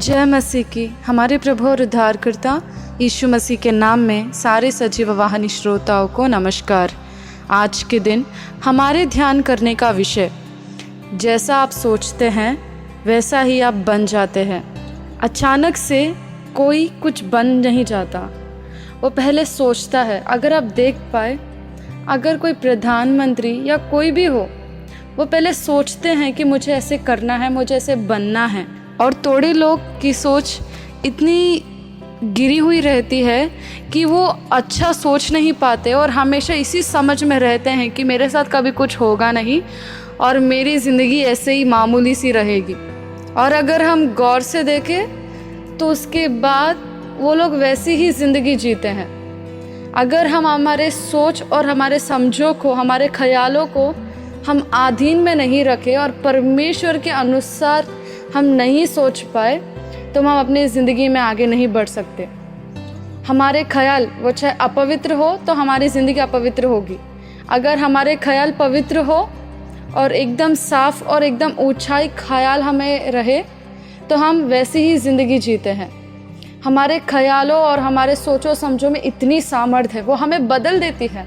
जय मसीह की। हमारे प्रभु और उद्धारकर्ता यीशु मसीह के नाम में सारे सजीव वाहिनी श्रोताओं को नमस्कार। आज के दिन हमारे ध्यान करने का विषय, जैसा आप सोचते हैं वैसा ही आप बन जाते हैं। अचानक से कोई कुछ बन नहीं जाता, वो पहले सोचता है। अगर आप देख पाए, अगर कोई प्रधानमंत्री या कोई भी हो, वो पहले सोचते हैं कि मुझे ऐसे करना है, मुझे ऐसे बनना है। और थोड़े लोग की सोच इतनी गिरी हुई रहती है कि वो अच्छा सोच नहीं पाते और हमेशा इसी समझ में रहते हैं कि मेरे साथ कभी कुछ होगा नहीं और मेरी ज़िंदगी ऐसे ही मामूली सी रहेगी। और अगर हम गौर से देखें तो उसके बाद वो लोग वैसी ही ज़िंदगी जीते हैं। अगर हम हमारे सोच और हमारे समझों को, हमारे ख्यालों को हम अधीन में नहीं रखें और परमेश्वर के अनुसार हम नहीं सोच पाए तो हम अपनी ज़िंदगी में आगे नहीं बढ़ सकते। हमारे ख्याल वो चाहे अपवित्र हो तो हमारी ज़िंदगी अपवित्र होगी। अगर हमारे ख्याल पवित्र हो और एकदम साफ और एकदम ऊंचाई ख्याल हमें रहे तो हम वैसी ही ज़िंदगी जीते हैं। हमारे ख्यालों और हमारे सोचो समझो में इतनी सामर्थ्य है, वो हमें बदल देती है,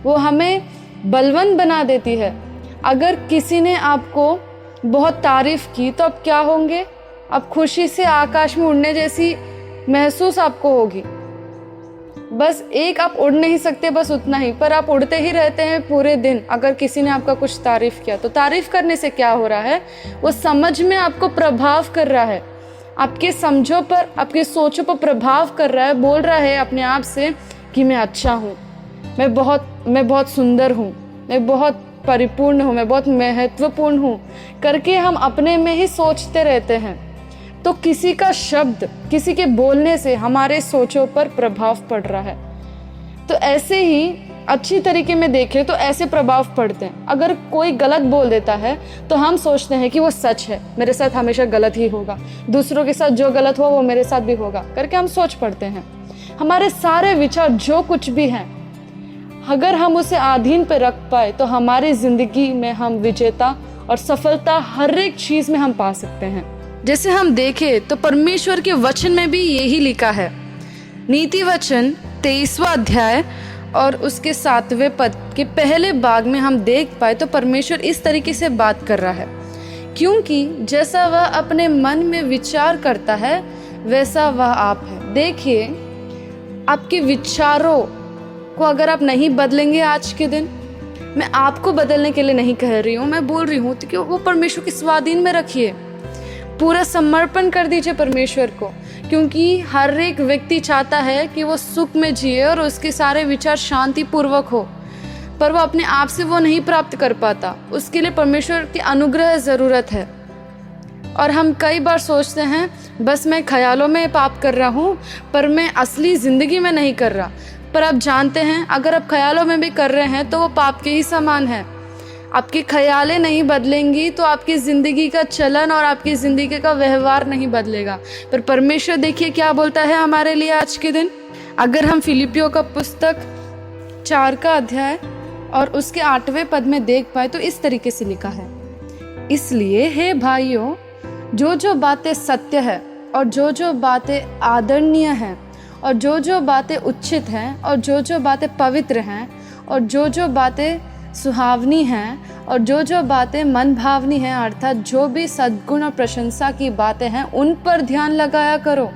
वो हमें बलवंत बना देती है। अगर किसी ने आपको बहुत तारीफ़ की तो आप क्या होंगे? अब खुशी से आकाश में उड़ने जैसी महसूस आपको होगी। बस एक आप उड़ नहीं सकते, बस उतना ही, पर आप उड़ते ही रहते हैं पूरे दिन। अगर किसी ने आपका कुछ तारीफ़ किया तो तारीफ़ करने से क्या हो रहा है? वो समझ में आपको प्रभाव कर रहा है, आपके समझों पर, आपके सोचों पर प्रभाव कर रहा है। बोल रहा है अपने आप से कि मैं अच्छा हूँ, मैं बहुत सुंदर हूँ, मैं बहुत परिपूर्ण हूँ, मैं बहुत महत्वपूर्ण हूँ करके हम अपने में ही सोचते रहते हैं। तो किसी का शब्द, किसी के बोलने से हमारे सोचों पर प्रभाव पड़ रहा है। तो ऐसे ही अच्छी तरीके में देखें तो ऐसे प्रभाव पड़ते हैं। अगर कोई गलत बोल देता है तो हम सोचते हैं कि वो सच है, मेरे साथ हमेशा गलत ही होगा, दूसरों के साथ जो गलत हो वो मेरे साथ भी होगा करके हम सोच पड़ते हैं। हमारे सारे विचार जो कुछ भी हैं, अगर हम उसे अधीन पे रख पाए तो हमारी ज़िंदगी में हम विजेता और सफलता हर एक चीज़ में हम पा सकते हैं। जैसे हम देखें तो परमेश्वर के वचन में भी यही लिखा है। नीति वचन 23वां अध्याय और उसके 7वें पद के पहले भाग में हम देख पाए तो परमेश्वर इस तरीके से बात कर रहा है, क्योंकि जैसा वह अपने मन में विचार करता है वैसा वह आप है। देखिए, आपके विचारों को अगर आप नहीं बदलेंगे आज के दिन, मैं आपको बदलने के लिए नहीं कह रही हूँ, मैं बोल रही हूँ कि वो परमेश्वर के स्वाधीन में रखिए। पूरा समर्पण कर दीजिए परमेश्वर को, क्योंकि हर एक व्यक्ति चाहता है कि वो सुख में जिए और उसके सारे विचार शांतिपूर्वक हो, पर वो अपने आप से वो नहीं प्राप्त कर पाता। उसके लिए परमेश्वर के अनुग्रह ज़रूरत है। और हम कई बार सोचते हैं बस मैं ख्यालों में पाप कर रहा हूँ पर मैं असली ज़िंदगी में नहीं कर रहा। पर आप जानते हैं, अगर आप ख्यालों में भी कर रहे हैं तो वो पाप के ही समान है। आपकी ख्यालें नहीं बदलेंगी तो आपकी ज़िंदगी का चलन और आपकी ज़िंदगी का व्यवहार नहीं बदलेगा। पर परमेश्वर देखिए क्या बोलता है हमारे लिए आज के दिन। अगर हम फिलिपियों का पुस्तक 4 का अध्याय और उसके 8वें पद में देख पाए तो इस तरीके से लिखा है, इसलिए हे भाइयों, जो बातें सत्य है और जो बातें आदरणीय हैं और जो बातें उचित हैं और जो बातें पवित्र हैं और जो बातें सुहावनी हैं और जो बातें मन भावनी हैं, अर्थात जो भी सद्गुण और प्रशंसा की बातें हैं, उन पर ध्यान लगाया करो।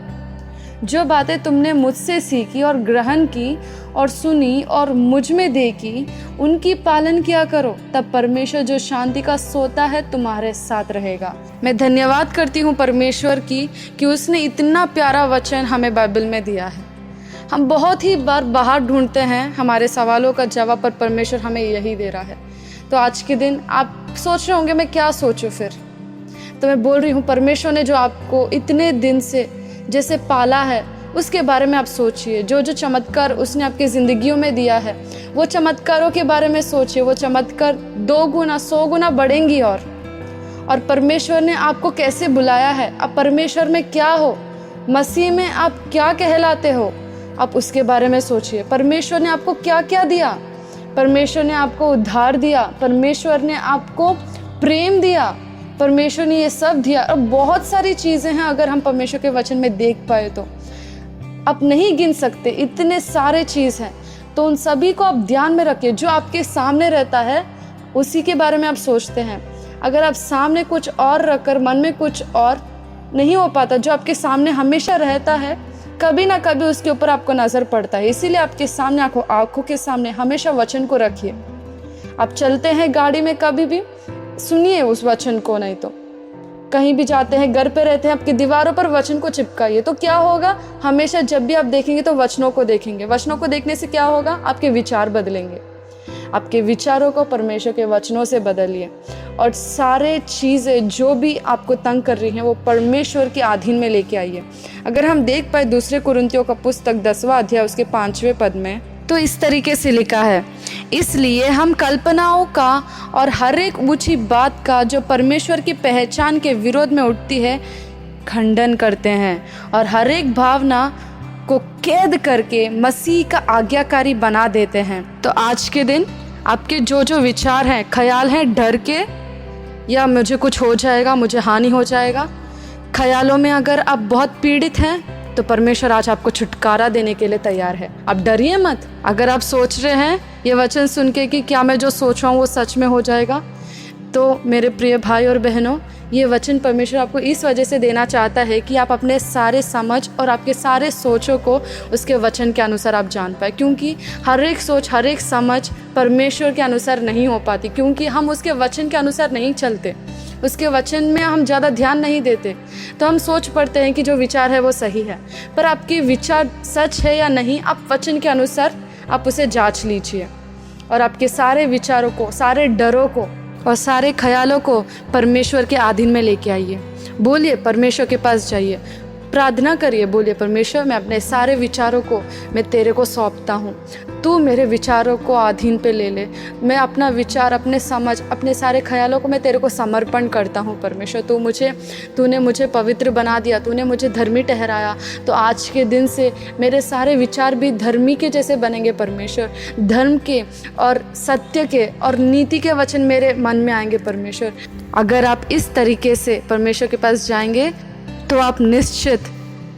जो बातें तुमने मुझसे सीखी और ग्रहण की और सुनी और मुझ में देखी, उनकी पालन किया करो, तब परमेश्वर जो शांति का सोता है तुम्हारे साथ रहेगा। मैं धन्यवाद करती हूँ परमेश्वर की कि उसने इतना प्यारा वचन हमें बाइबल में दिया है। हम बहुत ही बार बाहर ढूंढते हैं हमारे सवालों का जवाब, पर परमेश्वर हमें यही दे रहा है। तो आज के दिन आप सोच रहे होंगे मैं क्या सोचूं फिर, तो मैं बोल रही हूँ परमेश्वर ने जो आपको इतने दिन से जैसे पाला है उसके बारे में आप सोचिए। जो चमत्कार उसने आपकी ज़िंदगियों में दिया है, वो चमत्कारों के बारे में सोचिए। वो चमत्कार 2 गुना 100 गुना बढ़ेंगी। और परमेश्वर ने आपको कैसे बुलाया है, आप परमेश्वर में क्या हो, मसीह में आप क्या कहलाते हो, आप उसके बारे में सोचिए। परमेश्वर ने आपको क्या क्या दिया, परमेश्वर ने आपको उद्धार दिया, परमेश्वर ने आपको प्रेम दिया, परमेश्वर ने ये सब दिया। और बहुत सारी चीज़ें हैं अगर हम परमेश्वर के वचन में देख पाए तो आप नहीं गिन सकते, इतने सारे चीज़ हैं। तो उन सभी को आप ध्यान में रखिए। जो आपके सामने रहता है उसी के बारे में आप सोचते हैं। अगर आप सामने कुछ और रखकर मन में कुछ और, नहीं हो पाता। जो आपके सामने हमेशा रहता है कभी ना कभी उसके ऊपर आपको नज़र पड़ता है। इसीलिए आपके सामने आँखों के सामने हमेशा वचन को रखिए। आप चलते हैं गाड़ी में कभी भी सुनिए उस वचन को, नहीं तो कहीं भी जाते हैं, घर पे रहते हैं, आपकी दीवारों पर वचन को चिपकाइए। तो क्या होगा, हमेशा जब भी आप देखेंगे तो वचनों को देखेंगे। वचनों को देखने से क्या होगा, आपके विचार बदलेंगे। आपके विचारों को परमेश्वर के वचनों से बदलिए और सारे चीज़ें जो भी आपको तंग कर रही हैं वो परमेश्वर के अधीन में लेके आइए। अगर हम देख पाए दूसरे कुरिन्थियों का पुस्तक 10वां अध्याय उसके 5वें पद में, तो इस तरीके से लिखा है, इसलिए हम कल्पनाओं का और हर एक ऊंची बात का जो परमेश्वर की पहचान के विरोध में उठती है खंडन करते हैं और हर एक भावना को कैद करके मसीह का आज्ञाकारी बना देते हैं। तो आज के दिन आपके जो जो विचार हैं, ख्याल हैं डर के, या मुझे कुछ हो जाएगा, मुझे हानि हो जाएगा, ख्यालों में अगर आप बहुत पीड़ित हैं तो परमेश्वर आज आपको छुटकारा देने के लिए तैयार है। आप डरिए मत। अगर आप सोच रहे हैं ये वचन सुन के कि क्या मैं जो सोच रहा हूँ वो सच में हो जाएगा, तो मेरे प्रिय भाई और बहनों, ये वचन परमेश्वर आपको इस वजह से देना चाहता है कि आप अपने सारे समझ और आपके सारे सोचों को उसके वचन के अनुसार आप जान पाए। क्योंकि हर एक सोच, हर एक समझ परमेश्वर के अनुसार नहीं हो पाती, क्योंकि हम उसके वचन के अनुसार नहीं चलते, उसके वचन में हम ज़्यादा ध्यान नहीं देते। तो हम सोच पड़ते हैं कि जो विचार है वो सही है, पर आपके विचार सच है या नहीं, आप वचन के अनुसार आप उसे जांच लीजिए और आपके सारे विचारों को, सारे डरों को और सारे ख्यालों को परमेश्वर के अधीन में लेके आइए। बोलिए, परमेश्वर के पास जाइए, प्रार्थना करिए, बोलिए, परमेश्वर मैं अपने सारे विचारों को मैं तेरे को सौंपता हूँ, तू मेरे विचारों को अधीन पे ले ले। मैं अपना विचार, अपने समझ, अपने सारे ख्यालों को मैं तेरे को समर्पण करता हूँ। परमेश्वर तूने मुझे पवित्र बना दिया, तूने मुझे धर्मी ठहराया, तो आज के दिन से मेरे सारे विचार भी धर्मी के जैसे बनेंगे। परमेश्वर धर्म के और सत्य के और नीति के वचन मेरे मन में आएंगे। परमेश्वर अगर आप इस तरीके से परमेश्वर के पास जाएंगे तो आप निश्चित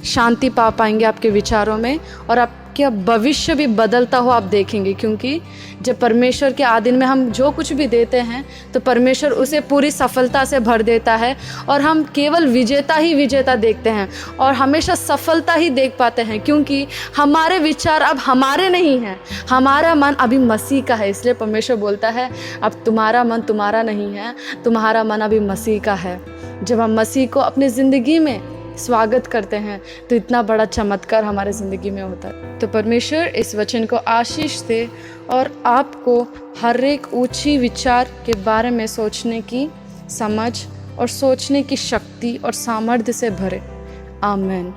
शांति पा पाएंगे आपके विचारों में, और आपका भविष्य भी बदलता हो आप देखेंगे। क्योंकि जब परमेश्वर के अधीन में हम जो कुछ भी देते हैं तो परमेश्वर उसे पूरी सफलता से भर देता है, और हम केवल विजेता ही विजेता देखते हैं और हमेशा सफलता ही देख पाते हैं। क्योंकि हमारे विचार अब हमारे नहीं हैं, हमारा मन अभी मसीह का है। इसलिए परमेश्वर बोलता है अब तुम्हारा मन तुम्हारा नहीं है, तुम्हारा मन अभी मसीह का है। जब हम मसीह को अपनी ज़िंदगी में स्वागत करते हैं तो इतना बड़ा चमत्कार हमारे ज़िंदगी में होता है। तो परमेश्वर इस वचन को आशीष दे और आपको हर एक ऊंची विचार के बारे में सोचने की समझ और सोचने की शक्ति और सामर्थ्य से भरे। आमीन।